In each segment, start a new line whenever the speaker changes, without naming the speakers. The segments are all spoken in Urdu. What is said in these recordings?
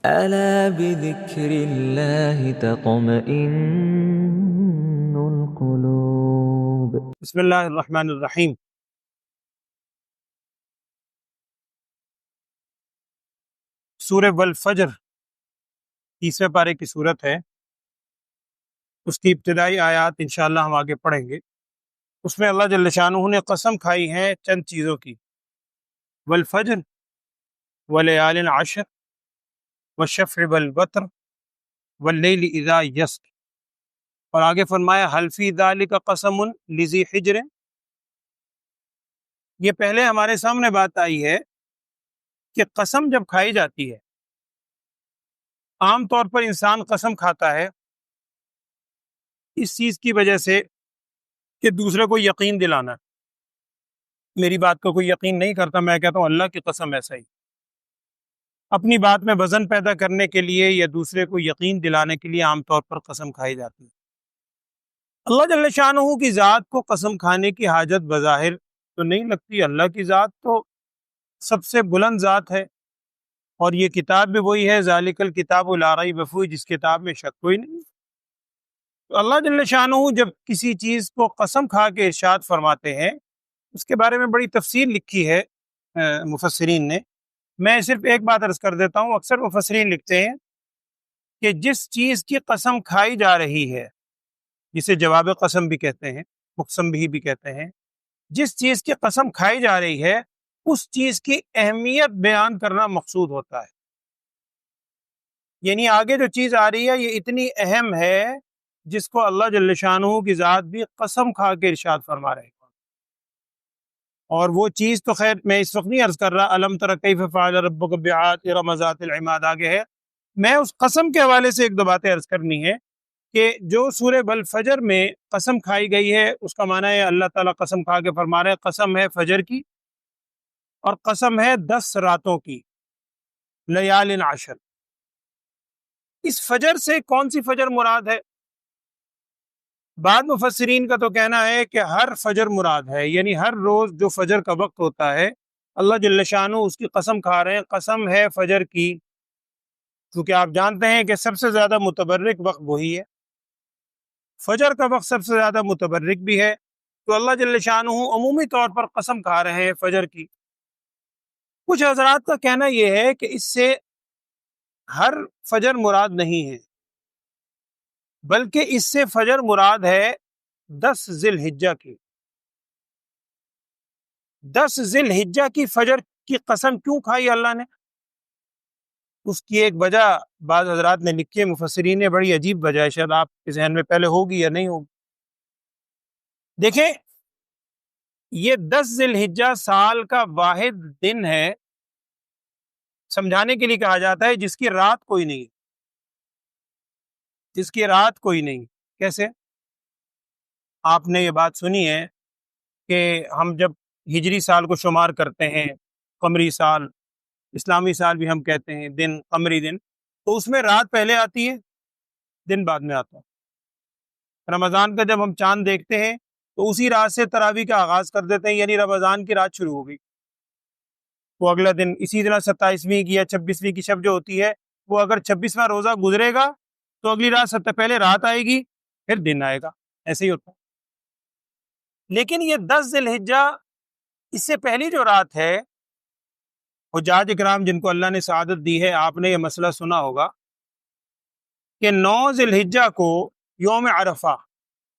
ألا بذكر الله تطمئن القلوب.
بسم اللہ الرحمن الرحیم۔ سورہ والفجر 30ویں پارے کی صورت ہے، اس کی ابتدائی آیات انشاءاللہ ہم آگے پڑھیں گے۔ اس میں اللہ جل شانہ نے قسم کھائی ہے چند چیزوں کی، والفجر ولیال عشر والشفع والوتر واللیل اذا یسر، اور آگے فرمایا حل فی ذلک قسم لذی حجر۔ یہ پہلے ہمارے سامنے بات آئی ہے کہ قسم جب کھائی جاتی ہے، عام طور پر انسان قسم کھاتا ہے اس چیز کی وجہ سے کہ دوسرے کو یقین دلانا۔ میری بات کو کوئی یقین نہیں کرتا، میں کہتا ہوں اللہ کی قسم ایسا ہی۔ اپنی بات میں وزن پیدا کرنے کے لیے یا دوسرے کو یقین دلانے کے لیے عام طور پر قسم کھائی جاتی ہے۔ اللہ جل شانہ کی ذات کو قسم کھانے کی حاجت بظاہر تو نہیں لگتی، اللہ کی ذات تو سب سے بلند ذات ہے، اور یہ کتاب بھی وہی ہے، ذالک الکتاب لا ریب فیہ، جس کتاب میں شک کوئی نہیں۔ تو اللہ جل شانہ جب کسی چیز کو قسم کھا کے ارشاد فرماتے ہیں، اس کے بارے میں بڑی تفصیل لکھی ہے مفسرین نے۔ میں صرف ایک بات عرض کر دیتا ہوں، اکثر مفسرین لکھتے ہیں کہ جس چیز کی قسم کھائی جا رہی ہے، جسے جواب قسم بھی کہتے ہیں، مقسم بھی کہتے ہیں، جس چیز کی قسم کھائی جا رہی ہے اس چیز کی اہمیت بیان کرنا مقصود ہوتا ہے۔ یعنی آگے جو چیز آ رہی ہے یہ اتنی اہم ہے جس کو اللہ جل شانہ کی ذات بھی قسم کھا کے ارشاد فرما رہے ہیں۔ اور وہ چیز تو خیر میں اس وقت نہیں عرض کر رہا، الم تر کیف فعل ربک بعاد ارم ذات العماد آگے ہے۔ میں اس قسم کے حوالے سے ایک دو باتیں عرض کرنی ہے کہ جو سورہ والفجر میں قسم کھائی گئی ہے اس کا معنی ہے اللہ تعالیٰ قسم کھا کے فرما رہے ہیں، قسم ہے فجر کی اور قسم ہے 10 راتوں کی، لیال عشر۔ اس فجر سے کون سی فجر مراد ہے؟ بعض مفسرین کا تو کہنا ہے کہ ہر فجر مراد ہے، یعنی ہر روز جو فجر کا وقت ہوتا ہے اللہ جل شانہ اس کی قسم کھا رہے ہیں، قسم ہے فجر کی، کیونکہ آپ جانتے ہیں کہ سب سے زیادہ متبرک وقت وہی ہے، فجر کا وقت سب سے زیادہ متبرک بھی ہے، تو اللہ جل شانہ عمومی طور پر قسم کھا رہے ہیں فجر کی۔ کچھ حضرات کا کہنا یہ ہے کہ اس سے ہر فجر مراد نہیں ہے، بلکہ اس سے فجر مراد ہے 10 ذی الحجہ کی۔ 10 ذی الحجہ کی فجر کی قسم کیوں کھائی اللہ نے؟ اس کی ایک وجہ بعض حضرات نے لکھی ہے، مفسرین نے، بڑی عجیب وجہ ہے، شاید آپ کے ذہن میں پہلے ہوگی یا نہیں ہوگی۔ دیکھیں، یہ 10 ذی الحجہ سال کا واحد دن ہے، سمجھانے کے لیے کہا جاتا ہے جس کی رات کوئی نہیں، جس کی رات کوئی نہیں۔ کیسے؟ آپ نے یہ بات سنی ہے کہ ہم جب ہجری سال کو شمار کرتے ہیں، قمری سال، اسلامی سال بھی ہم کہتے ہیں، دن، قمری دن، تو اس میں رات پہلے آتی ہے، دن بعد میں آتا ہے۔ رمضان کا جب ہم چاند دیکھتے ہیں تو اسی رات سے تراویح کا آغاز کر دیتے ہیں، یعنی رمضان کی رات شروع ہو گئی، وہ اگلا دن۔ اسی طرح 27ویں کی یا 26ویں کی شب جو ہوتی ہے، وہ اگر 26واں روزہ گزرے گا تو اگلی رات پہلے رات آئے گی پھر دن آئے گا، ایسے ہی ہوتا ہے۔ لیکن یہ 10 ذی الحجہ، اس سے پہلی جو رات ہے، حجاج اکرام جن کو اللہ نے سعادت دی ہے، آپ نے یہ مسئلہ سنا ہوگا کہ 9 ذی الحجہ کو یوم عرفہ،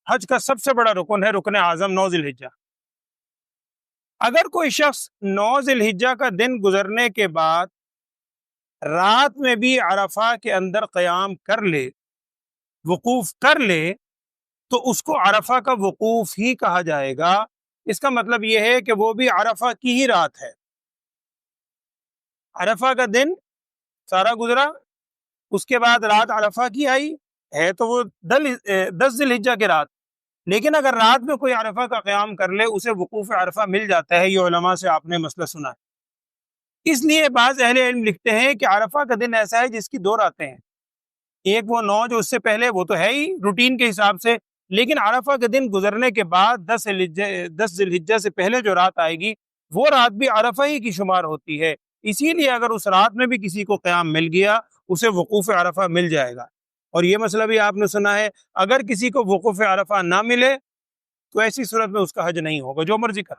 حج کا سب سے بڑا رکن ہے، رکن اعظم 9 ذی الحجہ۔ اگر کوئی شخص 9 ذی الحجہ کا دن گزرنے کے بعد رات میں بھی عرفہ کے اندر قیام کر لے، وقوف کر لے، تو اس کو عرفہ کا وقوف ہی کہا جائے گا۔ اس کا مطلب یہ ہے کہ وہ بھی عرفہ کی ہی رات ہے، عرفہ کا دن سارا گزرا، اس کے بعد رات عرفہ کی آئی ہے، تو وہ 10 ذی الحجہ کی رات، لیکن اگر رات میں کوئی عرفہ کا قیام کر لے اسے وقوف عرفہ مل جاتا ہے۔ یہ علماء سے آپ نے مسئلہ سنا ہے۔ اس لیے بعض اہل علم لکھتے ہیں کہ عرفہ کا دن ایسا ہے جس کی 2 راتیں ہیں، ایک وہ 9 جو اس سے پہلے، وہ تو ہے ہی روٹین کے حساب سے، لیکن عرفہ کے دن گزرنے کے بعد 10 ذی الحجہ سے پہلے جو رات آئے گی وہ رات بھی عرفہ ہی کی شمار ہوتی ہے۔ اسی لیے اگر اس رات میں بھی کسی کو قیام مل گیا اسے وقوف عرفہ مل جائے گا۔ اور یہ مسئلہ بھی آپ نے سنا ہے، اگر کسی کو وقوف عرفہ نہ ملے تو ایسی صورت میں اس کا حج نہیں ہوگا، جو مرضی کر،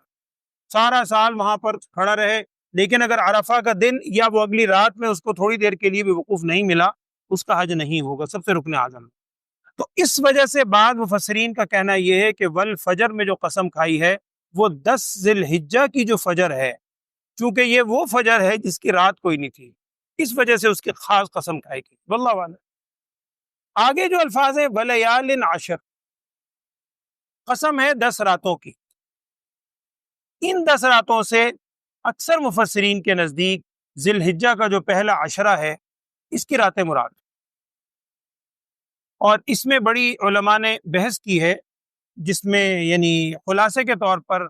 سارا سال وہاں پر کھڑا رہے، لیکن اگر عرفہ کا دن یا وہ اگلی رات میں اس کو تھوڑی دیر کے لیے بھی وقوف نہیں ملا، اس کا حج نہیں ہوگا، سب سے رکن اعظم۔ تو اس وجہ سے بعض مفسرین کا کہنا یہ ہے کہ والفجر میں جو قسم کھائی ہے وہ 10 ذی الحجہ کی جو فجر ہے، چونکہ یہ وہ فجر ہے جس کی رات کوئی نہیں تھی، اس وجہ سے اس کی خاص قسم کھائی گئی، واللہ اعلم۔ آگے جو الفاظ ہیں ولیال عشر، قسم ہے 10 راتوں کی۔ ان 10 راتوں سے اکثر مفسرین کے نزدیک ذی الحجہ کا جو پہلا عشرہ ہے اس کی راتیں مراد، اور اس میں بڑی علماء نے بحث کی ہے، جس میں یعنی خلاصے کے طور پر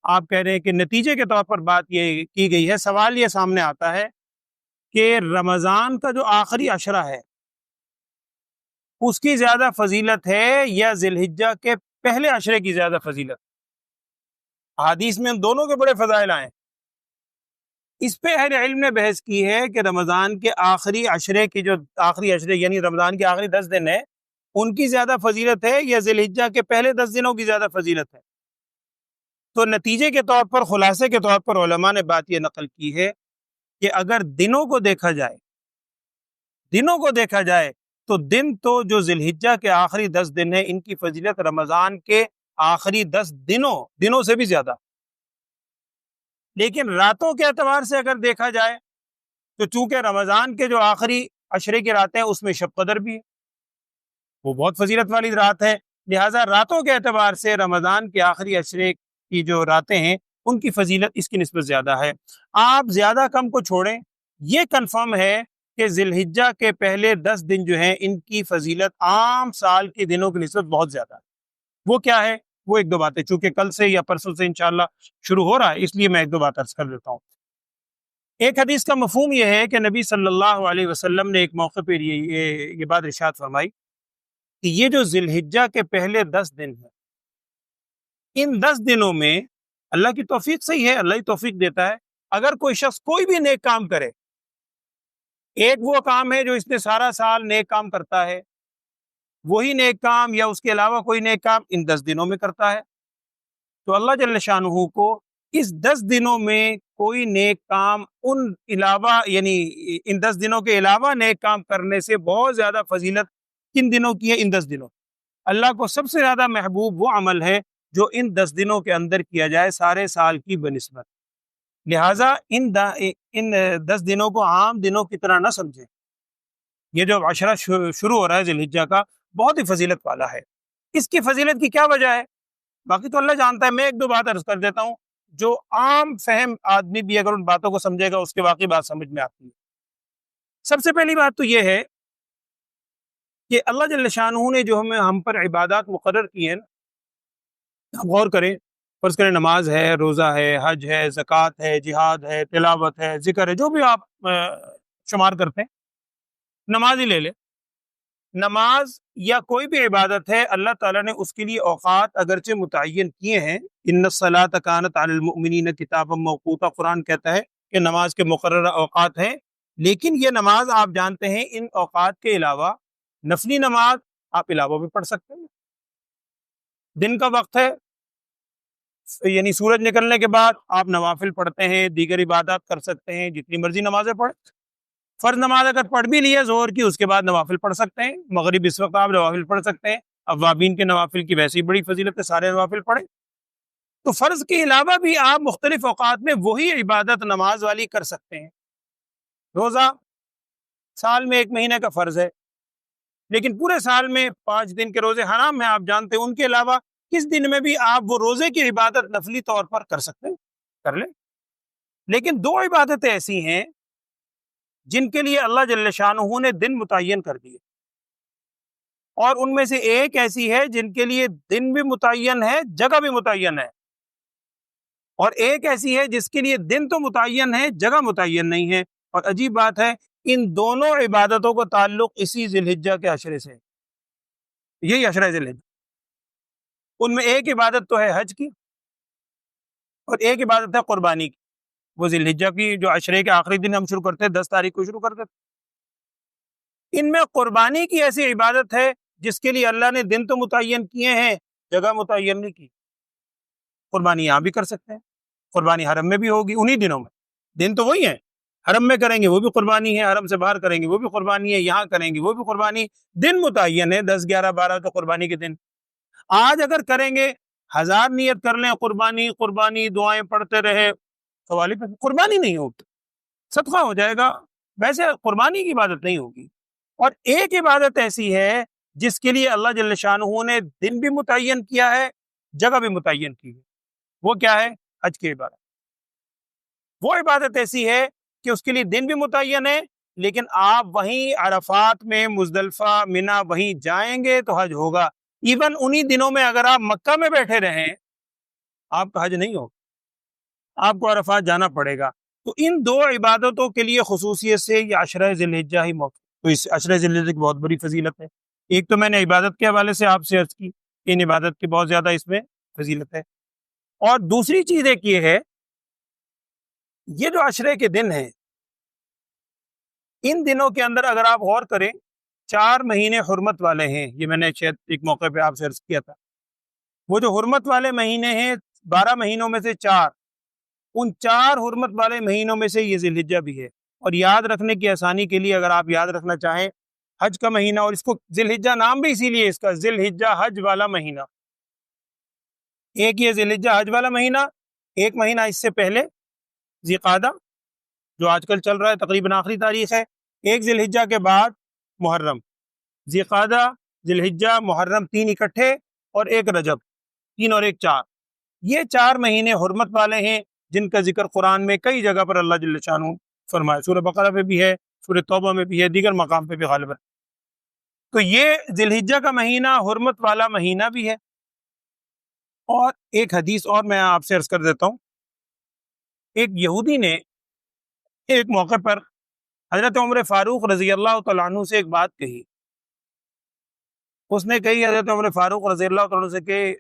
آپ کہہ رہے ہیں کہ نتیجے کے طور پر بات یہ کی گئی ہے، سوال یہ سامنے آتا ہے کہ رمضان کا جو آخری عشرہ ہے اس کی زیادہ فضیلت ہے یا ذی الحجہ کے پہلے عشرے کی زیادہ فضیلت؟ حدیث میں ان دونوں کے بڑے فضائل آئے، اس پہ اہل علم نے بحث کی ہے کہ رمضان کے آخری عشرے کی جو آخری عشرے یعنی رمضان کے آخری 10 دن ہیں ان کی زیادہ فضیلت ہے یا ذی الحجہ کے پہلے 10 دنوں کی زیادہ فضیلت ہے؟ تو نتیجے کے طور پر، خلاصے کے طور پر علماء نے بات یہ نقل کی ہے کہ اگر دنوں کو دیکھا جائے تو دن تو جو ذی الحجہ کے آخری 10 دن ہیں ان کی فضیلت رمضان کے آخری 10 دنوں سے بھی زیادہ، لیکن راتوں کے اعتبار سے اگر دیکھا جائے تو چونکہ رمضان کے جو آخری عشرے کی راتیں اس میں شب قدر بھی ہے، وہ بہت فضیلت والی رات ہے، لہٰذا راتوں کے اعتبار سے رمضان کے آخری عشرے کی جو راتیں ہیں ان کی فضیلت اس کی نسبت زیادہ ہے۔ آپ زیادہ کم کو چھوڑیں، یہ کنفرم ہے کہ ذی الحجہ کے پہلے 10 دن جو ہیں ان کی فضیلت عام سال کے دنوں کی نسبت بہت زیادہ ہے۔ وہ کیا ہے؟ وہ ایک دو باتیں، چونکہ کل سے یا پرسوں سے انشاءاللہ شروع ہو رہا ہے اس لیے میں ایک دو بات عرض کر دیتا ہوں۔ ایک حدیث کا مفہوم یہ ہے کہ نبی صلی اللہ علیہ وسلم نے ایک موقع پہ یہ بات ارشاد فرمائی کہ یہ جو ذی الحجہ کے پہلے 10 دن ہیں، ان 10 دنوں میں اللہ کی توفیق صحیح ہے، اللہ ہی توفیق دیتا ہے، اگر کوئی شخص کوئی بھی نیک کام کرے، ایک وہ کام ہے جو اس نے سارا سال نیک کام کرتا ہے، وہی نیک کام یا اس کے علاوہ کوئی نیک کام ان 10 دنوں میں کرتا ہے، تو اللہ جل شانہ کو اس 10 دنوں میں کوئی نیک کام ان علاوہ یعنی ان 10 دنوں کے علاوہ نیک کام کرنے سے بہت زیادہ فضیلت کن دنوں کی ہے؟ ان 10 دنوں۔ اللہ کو سب سے زیادہ محبوب وہ عمل ہے جو ان 10 دنوں کے اندر کیا جائے سارے سال کی بنسبت، لہٰذا ان 10 دنوں کو عام دنوں کی طرح نہ سمجھیں۔ یہ جو عشرہ شروع ہو رہا ہے ذی الحجہ کا بہت ہی فضیلت والا ہے۔ اس کی فضیلت کی کیا وجہ ہے باقی تو اللہ جانتا ہے، میں ایک دو بات عرض کر دیتا ہوں جو عام فہم آدمی بھی اگر ان باتوں کو سمجھے گا اس کے واقعی بات سمجھ میں آتی ہے۔ سب سے پہلی بات تو یہ ہے کہ اللہ جل شانہ نے جو ہم پر عبادات مقرر کی ہیں، ہم غور کریں، فرض کریں نماز ہے، روزہ ہے، حج ہے، زکوٰۃ ہے، جہاد ہے، تلاوت ہے، ذکر ہے، جو بھی آپ شمار کرتے ہیں، نماز ہی لے لیں۔ نماز یا کوئی بھی عبادت ہے، اللہ تعالیٰ نے اس کے لیے اوقات اگرچہ متعین کیے ہیں، ان الصلاۃ کانت علی المؤمنین کتابا موقوتا، قرآن کہتا ہے کہ نماز کے مقررہ اوقات ہیں، لیکن یہ نماز آپ جانتے ہیں ان اوقات کے علاوہ نفلی نماز آپ علاوہ بھی پڑھ سکتے ہیں۔ دن کا وقت ہے یعنی سورج نکلنے کے بعد آپ نوافل پڑھتے ہیں، دیگر عبادات کر سکتے ہیں، جتنی مرضی نمازیں پڑھ، فرض نماز اگر پڑھ بھی لی ہے ظہر کی، اس کے بعد نوافل پڑھ سکتے ہیں، مغرب اس وقت آپ نوافل پڑھ سکتے ہیں، اوابین کے نوافل کی ویسی بڑی فضیلت ہے، سارے نوافل پڑھیں۔ تو فرض کے علاوہ بھی آپ مختلف اوقات میں وہی عبادت نماز والی کر سکتے ہیں۔ روزہ سال میں 1 مہینے کا فرض ہے، لیکن پورے سال میں 5 دن کے روزے حرام ہیں، آپ جانتے ہیں، ان کے علاوہ کس دن میں بھی آپ وہ روزے کی عبادت نفلی طور پر کر سکتے ہیں، کر لیں۔ لیکن 2 عبادتیں ایسی ہیں جن کے لیے اللہ جل شانہ نے دن متعین کر دیے، اور ان میں سے ایک ایسی ہے جن کے لیے دن بھی متعین ہے، جگہ بھی متعین ہے، اور ایک ایسی ہے جس کے لیے دن تو متعین ہے، جگہ متعین نہیں ہے۔ اور عجیب بات ہے، ان دونوں عبادتوں کا تعلق اسی ذی الحجہ کے عشرے سے ہے، یہی عشرہ ذی الحجہ۔ ان میں ایک عبادت تو ہے حج کی، اور ایک عبادت ہے قربانی کی۔ وہ ذی الحجہ کی جو عشرے کے آخری دن ہم شروع کرتے ہیں، 10 تاریخ کو شروع کرتے ہیں، ان میں قربانی کی ایسی عبادت ہے جس کے لیے اللہ نے دن تو متعین کیے ہیں، جگہ متعین نہیں کی۔ قربانی یہاں بھی کر سکتے ہیں، قربانی حرم میں بھی ہوگی انہی دنوں میں، دن تو وہی ہیں، حرم میں کریں گے وہ بھی قربانی ہے، حرم سے باہر کریں گے وہ بھی قربانی ہے، یہاں کریں گے وہ بھی قربانی، دن متعین ہے، 10 11 12 تو قربانی کے دن۔ آج اگر کریں گے 1000 نیت کر لیں قربانی قربانی، دعائیں پڑھتے رہے، قوالی پہ قربانی نہیں ہوگی، صدقہ ہو جائے گا، ویسے قربانی کی عبادت نہیں ہوگی۔ اور ایک عبادت ایسی ہے جس کے لیے اللہ جل شانہ نے دن بھی متعین کیا ہے، جگہ بھی متعین کی ہے، وہ کیا ہے؟ حج کی عبادت۔ وہ عبادت ایسی ہے کہ اس کے لیے دن بھی متعین ہے، لیکن آپ وہیں عرفات میں، مزدلفہ، منی وہیں جائیں گے تو حج ہوگا۔ ایون انہی دنوں میں اگر آپ مکہ میں بیٹھے رہیں آپ کا حج نہیں ہوگا، آپ کو عرفات جانا پڑے گا۔ تو ان دو عبادتوں کے لیے خصوصیت سے یہ عشرہ ذی الحجہ ہی موقع، تو اس عشرہ ذی الحجہ کی بہت بڑی فضیلت ہے۔ ایک تو میں نے عبادت کے حوالے سے آپ سے عرض کی، ان عبادت کی بہت زیادہ اس میں فضیلت ہے، اور دوسری چیز ایک یہ ہے، یہ جو عشرے کے دن ہیں، ان دنوں کے اندر اگر آپ غور کریں 4 مہینے حرمت والے ہیں، یہ میں نے شاید ایک موقع پہ آپ سے عرض کیا تھا، وہ جو حرمت والے مہینے ہیں 12 مہینوں میں سے 4، ان 4 حرمت والے مہینوں میں سے یہ ذی الحجہ بھی ہے۔ اور یاد رکھنے کی آسانی کے لیے اگر آپ یاد رکھنا چاہیں، حج کا مہینہ، اور اس کو ذی الحجہ نام بھی اسی لیے اس کا، ذی الحجہ حج والا مہینہ، ایک یہ ذی الحجہ حج والا مہینہ، ایک مہینہ اس سے پہلے ذی قعدہ جو آج کل چل رہا ہے تقریباً آخری تاریخ ہے، ایک ذی الحجہ کے بعد محرم، ذی قعدہ، ذی الحجہ، محرم 3 اکٹھے، اور ایک رجب، 3 اور 1 4، یہ 4 مہینے حرمت والے ہیں جن کا ذکر قرآن میں کئی جگہ پر اللہ جل شانہ فرمایا، سورہ بقرہ پہ بھی ہے، سورہ توبہ میں بھی ہے، دیگر مقام پہ بھی غالباً۔ تو یہ ذی الحجہ کا مہینہ حرمت والا مہینہ بھی ہے۔ اور ایک حدیث اور میں آپ سے عرض کر دیتا ہوں، ایک یہودی نے ایک موقع پر حضرت عمر فاروق رضی اللہ تعالیٰ عنہ سے ایک بات کہی، اس نے کہی حضرت عمر فاروق رضی اللہ تعالیٰ عنہ سے کہ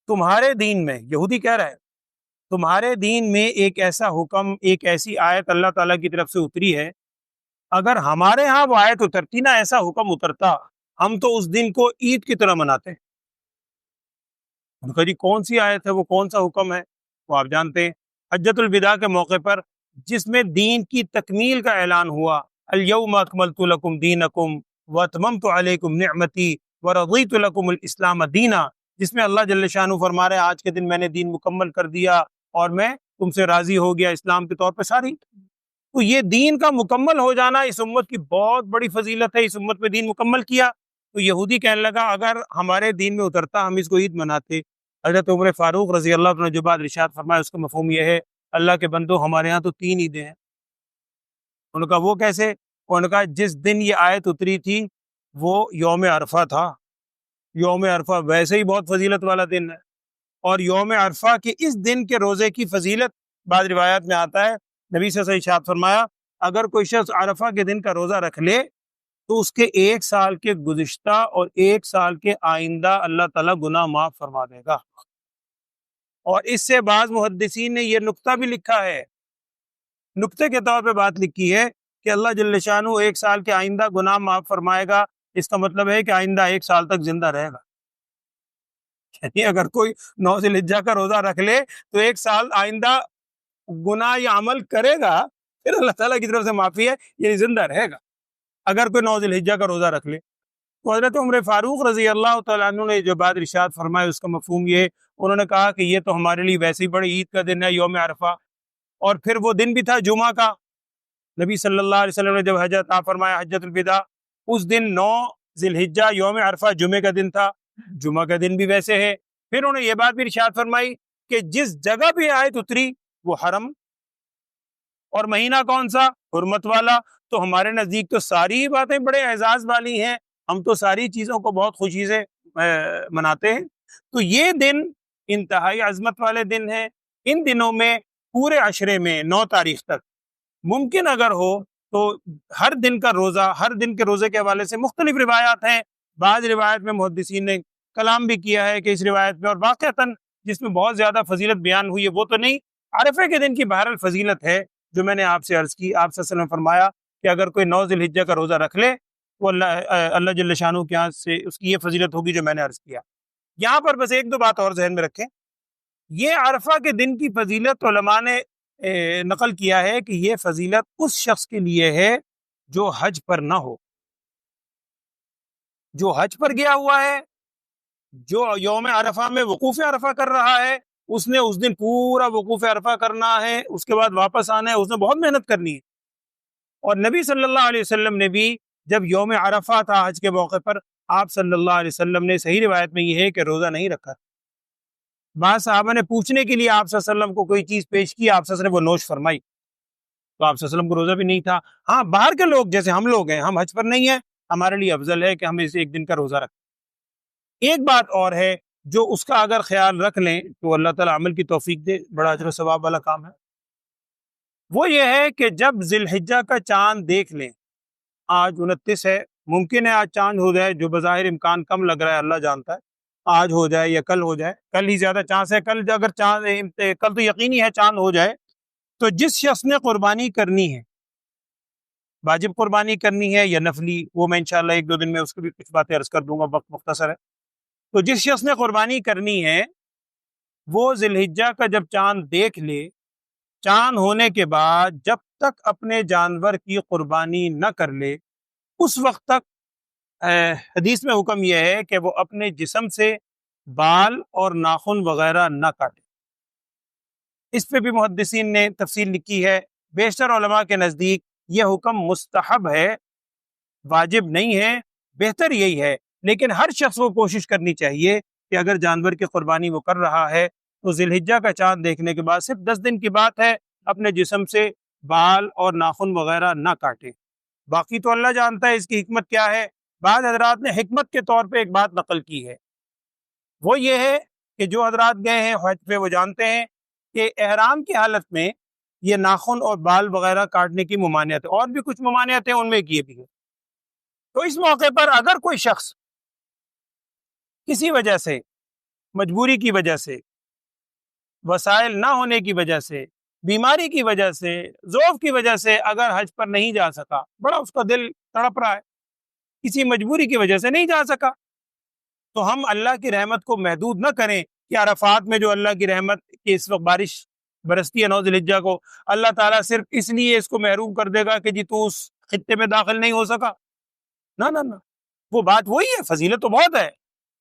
تمہارے دین میں، یہودی کہہ رہا ہے، تمہارے دین میں ایک ایسا حکم، ایک ایسی آیت اللہ تعالیٰ کی طرف سے اتری ہے، اگر ہمارے ہاں وہ آیت اترتی نا، ایسا حکم اترتا، ہم تو اس دن کو عید کی طرح مناتے ہیں۔ ان کا جی کون سی آیت ہے، وہ کون سا حکم ہے؟ وہ آپ جانتے ہیں، حجۃ الوداع کے موقع پر جس میں دین کی تکمیل کا اعلان ہوا، الیوم اکملت لکم دینکم واتممت علیکم نعمتی ورضیت لکم الاسلام دینا، جس میں اللہ جل شانہ فرما رہے ہیں آج کے دن میں نے دین مکمل کر دیا اور میں تم سے راضی ہو گیا اسلام کے طور پہ ساری۔ تو یہ دین کا مکمل ہو جانا اس امت کی بہت بڑی فضیلت ہے، اس امت میں دین مکمل کیا۔ تو یہودی کہنے لگا اگر ہمارے دین میں اترتا ہم اس کو عید مناتے۔ حضرت عمر فاروق رضی اللہ عنہ نے جو بات ارشاد فرمایا اس کا مفہوم یہ ہے، اللہ کے بندو ہمارے ہاں تو 3 عیدیں ہیں۔ انہوں نے کہا وہ کیسے؟ انہوں نے کہا جس دن یہ آیت اتری تھی وہ یوم عرفہ تھا، یوم عرفہ ویسے ہی بہت فضیلت والا دن ہے، اور یوم عرفہ کے اس دن کے روزے کی فضیلت بعض روایات میں آتا ہے، نبی صلی اللہ علیہ وسلم ارشاد فرمایا اگر کوئی شخص عرفہ کے دن کا روزہ رکھ لے تو اس کے 1 سال کے گزشتہ اور 1 سال کے آئندہ اللہ تعالیٰ گناہ معاف فرما دے گا۔ اور اس سے بعض محدثین نے یہ نقطہ بھی لکھا ہے، نقطے کے طور پہ بات لکھی ہے کہ اللہ جل شانہ 1 سال کے آئندہ گناہ معاف فرمائے گا، اس کا مطلب ہے کہ آئندہ 1 سال تک زندہ رہے گا۔ یعنی اگر کوئی 9 ذی الحجہ کا روزہ رکھ لے تو 1 سال آئندہ گناہ یا عمل کرے گا، پھر اللہ تعالیٰ کی طرف سے معافی ہے، یعنی زندہ رہے گا اگر کوئی 9 ذی الحجہ کا روزہ رکھ لے۔ تو حضرت عمر فاروق رضی اللہ تعالیٰ عنہ نے جو بات ارشاد فرمائی اس کا مفہوم یہ، انہوں نے کہا کہ یہ تو ہمارے لیے ویسے ہی بڑی عید کا دن ہے یوم عرفہ، اور پھر وہ دن بھی تھا جمعہ کا، نبی صلی اللہ علیہ وسلم نے جب حج عطا فرمایا حجۃ الوداع، اس دن 9 ذی الحجہ یوم عرفہ جمعے کا دن تھا، جمعہ کا دن بھی ویسے ہے۔ پھر انہوں نے یہ بات بھی ارشاد فرمائی کہ جس جگہ بھی آیت اتری وہ حرم، اور مہینہ کون سا؟ حرمت والا۔ تو ہمارے نزدیک تو ساری باتیں بڑے اعزاز والی ہیں، ہم تو ساری چیزوں کو بہت خوشی سے مناتے ہیں۔ تو یہ دن انتہائی عظمت والے دن ہیں۔ ان دنوں میں پورے عشرے میں 9 تاریخ تک ممکن اگر ہو تو ہر دن کا روزہ، ہر دن کے روزے کے حوالے سے مختلف روایات ہیں، بعض روایت میں محدثین نے کلام بھی کیا ہے کہ اس روایت میں، اور واقعتاً جس میں بہت زیادہ فضیلت بیان ہوئی ہے وہ تو نہیں، عرفے کے دن کی بہرحال فضیلت ہے جو میں نے آپ سے عرض کی۔ آپ صلی اللہ علیہ وسلم نے فرمایا کہ اگر کوئی 9 ذی الحجہ کا روزہ رکھ لے وہ اللہ جل شانہ کے ہاں سے اس کی یہ فضیلت ہوگی جو میں نے عرض کیا۔ یہاں پر بس ایک دو بات اور ذہن میں رکھیں، یہ عرفہ کے دن کی فضیلت علماء نے نقل کیا ہے کہ یہ فضیلت اس شخص کے لیے ہے جو حج پر نہ ہو، جو حج پر گیا ہوا ہے، جو یوم عرفہ میں وقوف عرفہ کر رہا ہے، اس نے اس دن پورا وقوف عرفہ کرنا ہے، اس کے بعد واپس آنا ہے، اس نے بہت محنت کرنی ہے۔ اور نبی صلی اللہ علیہ وسلم نے بھی جب یوم عرفہ تھا حج کے موقع پر، آپ صلی اللہ علیہ وسلم نے صحیح روایت میں یہ ہے کہ روزہ نہیں رکھا۔ بعض صحابہ نے پوچھنے کے لیے آپ صلی اللہ علیہ وسلم کو کوئی چیز پیش کی، آپ صلی اللہ علیہ وسلم نے وہ نوش فرمائی، تو آپ صلی اللہ علیہ وسلم کو روزہ بھی نہیں تھا۔ ہاں، باہر کے لوگ جیسے ہم لوگ ہیں، ہم حج پر نہیں ہیں، ہمارے لیے افضل ہے کہ ہم اسے ایک دن کا روزہ رکھیں۔ ایک بات اور ہے جو اس کا اگر خیال رکھ لیں تو اللہ تعالیٰ عمل کی توفیق دے، بڑا اجر و ثواب والا کام ہے۔ وہ یہ ہے کہ جب ذی الحجہ کا چاند دیکھ لیں، آج 29 ہے، ممکن ہے آج چاند ہو جائے، جو بظاہر امکان کم لگ رہا ہے، اللہ جانتا ہے آج ہو جائے یا کل ہو جائے، کل ہی زیادہ چانس ہے، کل اگر چاند کل تو یقینی ہے چاند ہو جائے، تو جس شخص نے قربانی کرنی ہے، واجب قربانی کرنی ہے یا نفلی، وہ میں انشاءاللہ ایک دو دن میں اس کو بھی کچھ باتیں عرض کر دوں گا، وقت مختصر ہے۔ تو جس شخص نے قربانی کرنی ہے وہ ذی الحجہ کا جب چاند دیکھ لے، چاند ہونے کے بعد جب تک اپنے جانور کی قربانی نہ کر لے، اس وقت تک حدیث میں حکم یہ ہے کہ وہ اپنے جسم سے بال اور ناخن وغیرہ نہ کاٹے۔ اس پہ بھی محدثین نے تفصیل لکھی ہے۔ بیشتر علماء کے نزدیک یہ حکم مستحب ہے، واجب نہیں ہے، بہتر یہی ہے، لیکن ہر شخص کو کوشش کرنی چاہیے کہ اگر جانور کی قربانی وہ کر رہا ہے تو ذی الحجہ کا چاند دیکھنے کے بعد، صرف 10 دن کی بات ہے، اپنے جسم سے بال اور ناخن وغیرہ نہ کاٹے۔ باقی تو اللہ جانتا ہے اس کی حکمت کیا ہے۔ بعض حضرات نے حکمت کے طور پہ ایک بات نقل کی ہے، وہ یہ ہے کہ جو حضرات گئے ہیں حج پہ وہ جانتے ہیں کہ احرام کی حالت میں یہ ناخن اور بال وغیرہ کاٹنے کی ممانعت ہے، اور بھی کچھ ممانعت ہیں، ان میں یہ بھی ہے۔ تو اس موقع پر اگر کوئی شخص کسی وجہ سے، مجبوری کی وجہ سے، وسائل نہ ہونے کی وجہ سے، بیماری کی وجہ سے، ضعف کی وجہ سے اگر حج پر نہیں جا سکا، بڑا اس کا دل تڑپ رہا ہے، کسی مجبوری کی وجہ سے نہیں جا سکا، تو ہم اللہ کی رحمت کو محدود نہ کریں کہ عرفات میں جو اللہ کی رحمت کی اس وقت بارش برستی ہے 9 ذی الحجہ کو، اللہ تعالیٰ صرف اس لیے اس کو محروم کر دے گا کہ جی تو اس خطے میں داخل نہیں ہو سکا۔ نہ نہ نہ، وہ بات وہی ہے، فضیلت تو بہت ہے،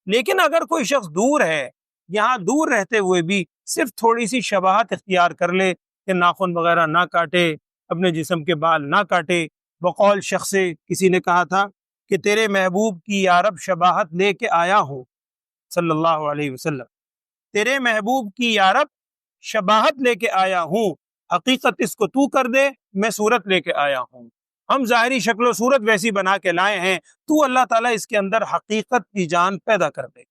لیکن اگر کوئی شخص دور ہے، یہاں دور رہتے ہوئے بھی صرف تھوڑی سی شباہت اختیار کر لے کہ ناخن وغیرہ نہ کاٹے، اپنے جسم کے بال نہ کاٹے۔ بقول شخص سے کسی نے کہا تھا کہ تیرے محبوب کی یا رب شباہت لے کے آیا ہوں، صلی اللہ علیہ وسلم، تیرے محبوب کی یا رب شباہت لے کے آیا ہوں، حقیقت اس کو تو کر دے، میں صورت لے کے آیا ہوں۔ ہم ظاہری شکل و صورت ویسی بنا کے لائے ہیں، تو اللہ تعالیٰ اس کے اندر حقیقت کی جان پیدا کر دے۔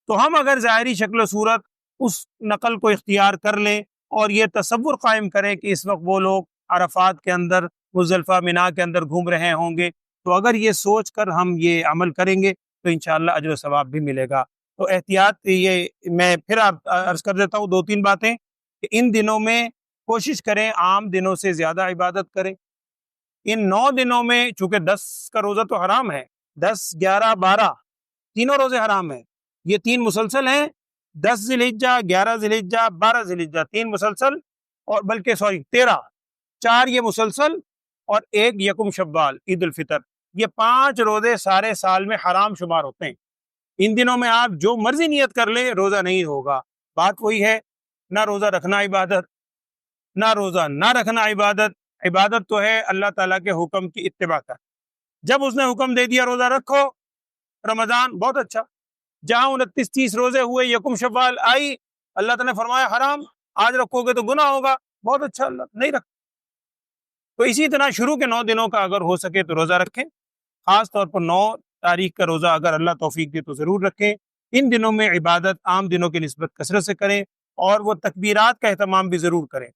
تو ہم اگر ظاہری شکل و صورت اس نقل کو اختیار کر لیں اور یہ تصور قائم کریں کہ اس وقت وہ لوگ عرفات کے اندر، مزدلفہ مینا کے اندر گھوم رہے ہوں گے، تو اگر یہ سوچ کر ہم یہ عمل کریں گے تو انشاءاللہ اجر و ثواب بھی ملے گا۔ تو احتیاط، یہ میں پھر عرض کر دیتا ہوں 2-3 باتیں کہ ان دنوں میں کوشش کریں عام دنوں سے زیادہ عبادت کریں۔ ان 9 دنوں میں چونکہ 10 کا روزہ تو حرام ہے، 10، 11، 12 تینوں روزے حرام ہیں، یہ 3 مسلسل ہیں، 10 ذی الحجہ، 11 ذی الحجہ، 12 ذی الحجہ، 3 مسلسل، اور بلکہ 13، 4 یہ مسلسل اور 1 یکم شوال عید الفطر، یہ 5 روزے سارے سال میں حرام شمار ہوتے ہیں۔ ان دنوں میں آپ جو مرضی نیت کر لیں روزہ نہیں ہوگا۔ بات وہی ہے، نہ روزہ رکھنا عبادت، نہ روزہ نہ رکھنا عبادت۔ عبادت تو ہے اللہ تعالیٰ کے حکم کی اتباع کا۔ جب اس نے حکم دے دیا روزہ رکھو رمضان، بہت اچھا۔ جہاں 29-30 روزے ہوئے، یکم شوال آئی، اللہ تعالیٰ نے فرمایا حرام، آج رکھو گے تو گناہ ہوگا، بہت اچھا، اللہ نہیں رکھ۔ تو اسی طرح شروع کے 9 دنوں کا اگر ہو سکے تو روزہ رکھیں، خاص طور پر 9 تاریخ کا روزہ اگر اللہ توفیق دے تو ضرور رکھیں۔ ان دنوں میں عبادت عام دنوں کی نسبت کثرت سے کریں، اور وہ تکبیرات کا اہتمام بھی ضرور کریں۔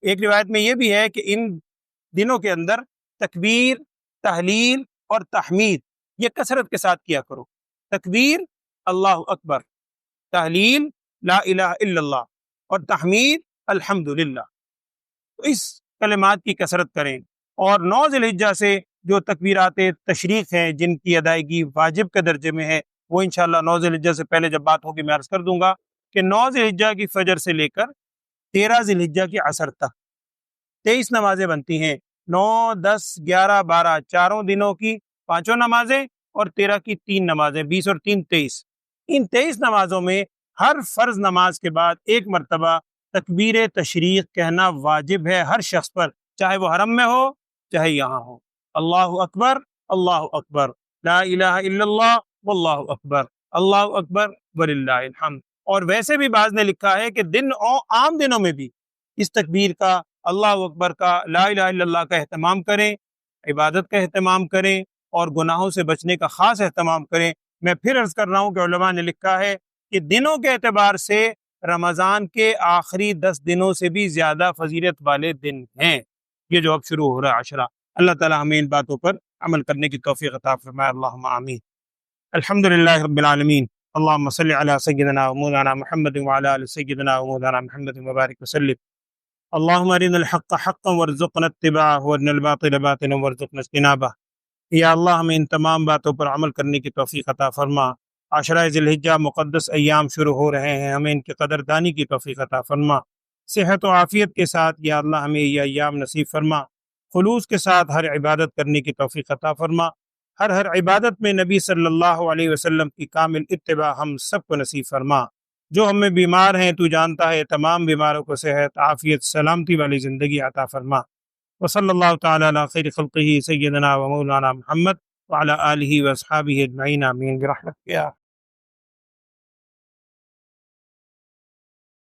ایک روایت میں یہ بھی ہے کہ ان دنوں کے اندر تکبیر، تحلیل اور تحمید یہ کثرت کے ساتھ کیا کرو۔ تکبیر اللہ اکبر، تحلیل لا الہ الا اللہ، اور تحمید الحمدللہ۔ تو اس کلمات کی کثرت کریں، اور 9 ذی الحجہ سے جو تکبیرات تشریق ہیں جن کی ادائیگی واجب کے درجے میں ہے وہ انشاءاللہ 9 ذی الحجہ سے پہلے جب بات ہوگی میں عرض کر دوں گا کہ 9 ذی الحجہ کی فجر سے لے کر 13 ذی الحجہ کی عصر تک 23 نمازیں بنتی ہیں، 9 10 11 12 چاروں دنوں کی 5 نمازیں اور 13 کی 3 نمازیں، 20 اور 3 23۔ ان 23 نمازوں میں ہر فرض نماز کے بعد ایک مرتبہ تکبیر تشریق کہنا واجب ہے ہر شخص پر، چاہے وہ حرم میں ہو چاہے یہاں ہو۔ اللہ اکبر، لا الہ الا اللہ واللہ اکبر، اللہ اکبر وللہ الحمد۔ اور ویسے بھی بعض نے لکھا ہے کہ عام دنوں میں بھی اس تکبیر کا، اللہ اکبر کا، لا الہ الا اللہ کا اہتمام کریں، عبادت کا اہتمام کریں اور گناہوں سے بچنے کا خاص اہتمام کریں۔ میں پھر عرض کر رہا ہوں کہ علماء نے لکھا ہے کہ دنوں کے اعتبار سے رمضان کے آخری 10 دنوں سے بھی زیادہ فضیلت والے دن ہیں یہ جو اب شروع ہو رہا ہے عشرہ۔ اللہ تعالی ہمیں ان باتوں پر عمل کرنے کی توفیق عطا فرمائے، اللہم آمین۔ الحمدللہ رب العالمین، اللہم صلی علی سیدنا و مولانا محمد وعلی آل سیدنا و مولانا محمد مبارک وسلم۔ اللہم ارنا الحق حقا وارزقنا اتباعہ وارنا الباطل باطلا وارزقنا اجتنابہ۔ یا اللہ ہمیں ان تمام باتوں پر عمل کرنے کی توفیق عطا فرما۔ عشرہ ذی الحجہ مقدس ایام شروع ہو رہے ہیں، ہمیں ان کی قدر دانی کی توفیق عطا فرما۔ صحت و عافیت کے ساتھ یا اللہ ہمیں یہ ایام نصیب فرما۔ خلوص کے ساتھ ہر عبادت کرنے کی توفیق عطا فرما۔ ہر عبادت میں نبی صلی اللہ علیہ وسلم کی کامل اتباع ہم سب کو نصیب فرما۔ جو ہم میں بیمار ہیں تو جانتا ہے، تمام بیماروں کو صحت، عافیت، سلامتی والی زندگی عطا فرما۔ وصلی اللہ تعالی علی خیر خلقہ سیدنا و مولانا محمد وعلی آلہ واصحابہ اجمعین، آمین برحمتک یا